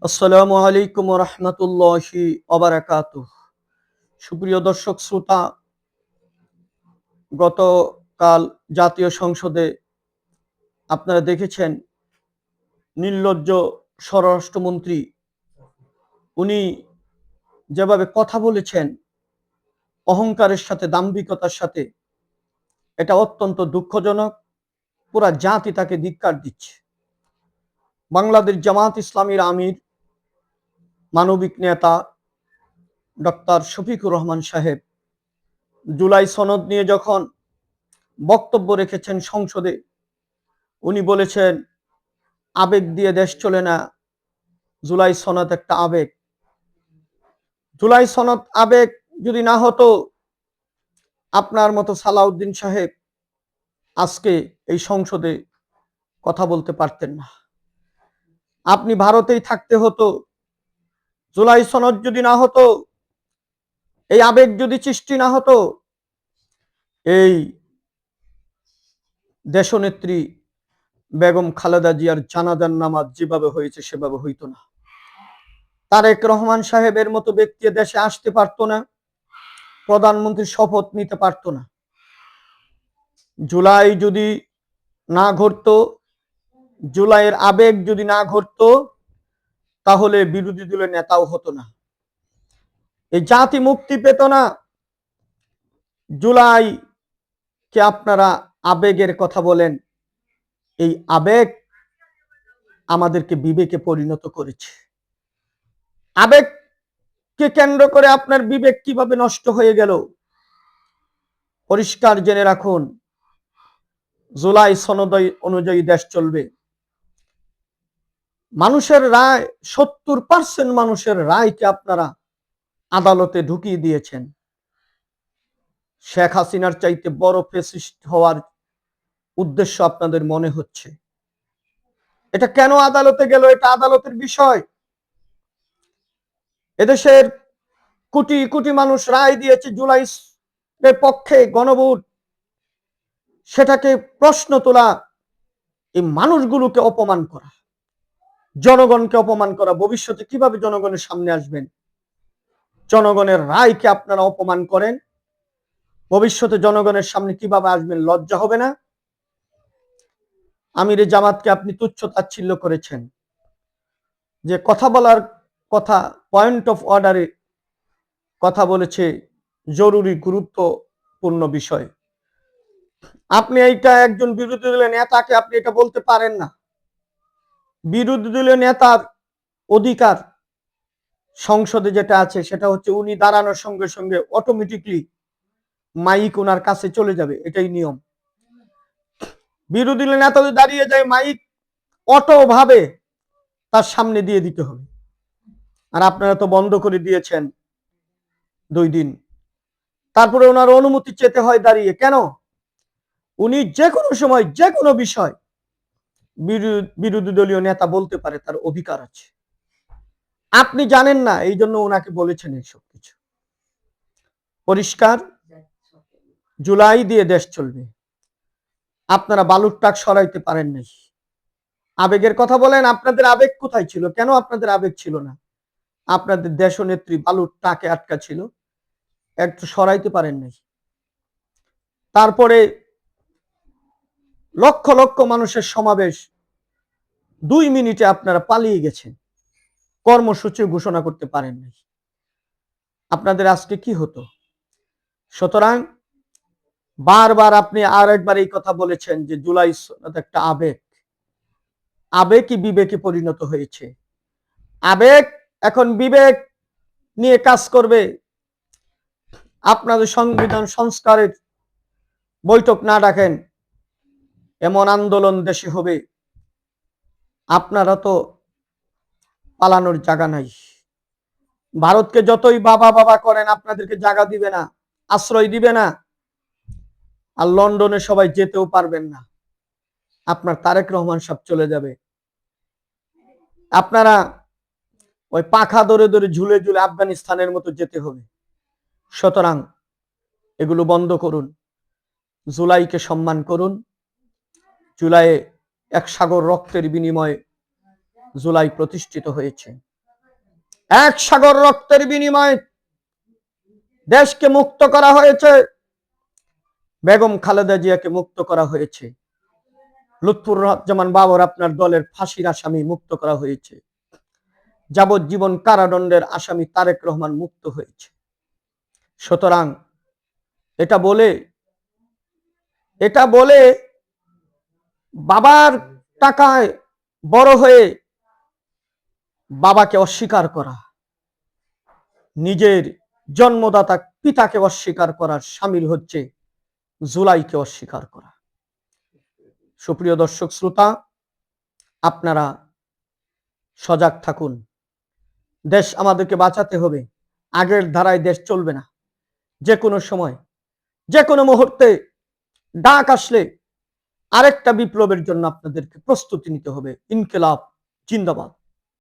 আসসালামু আলাইকুম ওয়া রাহমাতুল্লাহি ওয়া বারাকাতুহু। সুপ্রিয় দর্শক শ্রোতা, গতকাল জাতীয় সংসদে আপনারা দেখেছেন নির্লজ্জ স্বরাষ্ট্রমন্ত্রী উনি যেভাবে কথা বলেছেন অহংকারের সাথে, দাম্ভিকতার সাথে, এটা অত্যন্ত দুঃখজনক। পুরা জাতি তাকে ধিক্কার দিচ্ছে। বাংলাদেশ জামাত ইসলামীর আমির, মানবিক নেতা ডক্টর শফিকুর রহমান সাহেব জুলাই সনদ নিয়ে যখন বক্তব্য রেখেছেন সংসদে, উনি বলেছেন আবেগ দিয়ে দেশ চলে না, জুলাই সনদ একটা আবেগ। জুলাই সনদ আবেগ যদি না হতো, আপনার মতো সালাউদ্দিন সাহেব আজকে এই সংসদে কথা বলতে পারতেন না। আপনি ভারতেই থাকতে হতো। জুলাই সনদ যদি না হতো, এই আবেগ যদি সৃষ্টি না হতো, এই দেশনেত্রী বেগম খালেদা জিয়ার জানাজার নামাজ যেভাবে হয়েছে সেভাবে হইতো না। তারেক রহমান সাহেবের মতো ব্যক্তি দেশে আসতে পারতো না, প্রধানমন্ত্রীর শপথ নিতে পারতো না। জুলাই যদি না ঘটতো, জুলাইয়ের আবেগ যদি না ঘটতো, তাহলে বিরোধী দলের নেতাও হতো না। এই জাতি মুক্তি পেত না। জুলাই কে আপনারা আবেগের কথা বলেন, এই আবেগ আমাদেরকে বিবেকে পরিণত করেছে। আবেগকে কেন্দ্র করে আপনার বিবেক কিভাবে নষ্ট হয়ে গেল পরিষ্কার জেনে রাখুন। জুলাই সনদ অনুযায়ী দেশ চলবে। মানুষের রায়, 70% মানুষের রায়কে আপনারা আদালতে ঢুকিয়ে দিয়েছেন। শেখ হাসিনার চাইতে বড় ফ্যাসিস্ট হওয়ার উদ্দেশ্য আপনাদের মনে হচ্ছে। এটা কেন আদালতে গেল? এটা আদালতের বিষয়। এদেশের কোটি কোটি মানুষ রায় দিয়েছে জুলাই এর পক্ষে, গণভোট। সেটাকে প্রশ্ন তোলা, এই মানুষগুলোকে অপমান করা, জনগণকে অপমান করা। ভবিষ্যতে কিভাবে জনগণের সামনে আসবেন? জনগণের রায়কে আপনারা অপমান করেন, ভবিষ্যতে জনগণের সামনে কিভাবে আসবেন? লজ্জা হবে না? আমিরে জামাতকে আপনি তুচ্ছ তাচ্ছিল্য করেছেন, যে কথা বলার কথা পয়েন্ট অফ অর্ডারে কথা বলেছে, জরুরি গুরুত্বপূর্ণ বিষয়। আপনি এইটা একজন বিরোধী দলের নেতাকে আপনি এটা বলতে পারেন না। বিরোধী দলীয় নেতার অধিকার সংসদে যেটা আছে সেটা হচ্ছে উনি দাঁড়ানোর সঙ্গে সঙ্গে অটোমেটিকলি মাইক ওনার কাছে চলে যাবে, এটাই নিয়ম। বিরোধী দলের নেতা যদি দাঁড়িয়ে যায়, মাইক অটো ভাবে তার সামনে দিয়ে দিতে হবে। আর আপনারা তো বন্ধ করে দিয়েছেন 2 দিন। তারপরে ওনার অনুমতি চেতে হয় দাঁড়িয়ে। কেন? উনি যে কোনো সময় যে কোনো বিষয় বিরোধী দলীয় নেতা বলতে পারে, তার অধিকার আছে। আপনি জানেন না, এই জন্য ওনাকে বলেছেন এইসব কিছু। পরিষ্কার, জুলাই দিয়ে দেশ চলবে। আপনারা বালুর টাক সরাইতে পারেন নাই। আবেগের কথা বলেন, আপনাদের আবেগ কোথায় ছিল? কেন আপনাদের আবেগ ছিল না? আপনাদের দেশনেত্রী বালুর টাকে আটকা ছিল, একটু সরাইতে পারেন নাই। তারপরে লক্ষ লক্ষ মানুষের সমাবেশ, 2 মিনিটে আপনারা পালিয়ে গেছেন, কর্মসূচি ঘোষণা করতে পারেন নাই। আপনাদের আজকে কি হতো? সুতরাং বারবার আপনি আর একবার এই কথা বলেছেন যে জুলাই একটা আবেগ। আবেগই বিবেকে পরিণত হয়েছে। আবেগ এখন বিবেক নিয়ে কাজ করবে। আপনাদের সংবিধান সংস্কারের বৈঠক না ডাকেন, এমন আন্দোলন দেশে হবে, আপনারা তো পালানোর জায়গা নাই। ভারতকে যতই বাবা বাবা করেন, আপনাদেরকে জায়গা দিবে না, আশ্রয় দিবে না। আর লন্ডনে সবাই যেতেও পারবেন না। আপনার তারেক রহমান সব চলে যাবে। আপনারা ওই পাখা ধরে ধরে ঝুলে ঝুলে আফগানিস্তানের মতো যেতে হবে। সুতরাং এগুলো বন্ধ করুন। জুলাইকে সম্মান করুন। জুলাইয়ে 1 সাগর রক্তের বিনিময়ে জুলাই প্রতিষ্ঠিত হয়েছে। এক সাগর রক্তের বিনিময়ে দেশকে মুক্ত করা হয়েছে, বেগম খালেদা জিয়াকে মুক্ত করা হয়েছে, লুৎফুজ্জামান বাবর আপনার দলের ফাঁসির আসামি মুক্ত করা হয়েছে, যাবজ্জীবন কারাদণ্ডের আসামি তারেক রহমান মুক্ত হয়েছে। সুতরাং এটা বলে বাবার টাকায় বড় হয়ে বাবাকে অস্বীকার করা, নিজের জন্মদাতা পিতাকে অস্বীকার করার শামিল হচ্ছে জুলাইকে অস্বীকার করা। সুপ্রিয় দর্শক শ্রোতা, আপনারা সজাগ থাকুন। দেশ আমাদেরকে বাঁচাতে হবে। আগের ধারায় দেশ চলবে না। যে কোনো সময়, যে কোনো মুহূর্তে ডাক আসলে আরেকটা বিপ্লবের জন্য আপনাদেরকে প্রস্তুতি নিতে হবে। ইনকিলাব জিন্দাবাদ।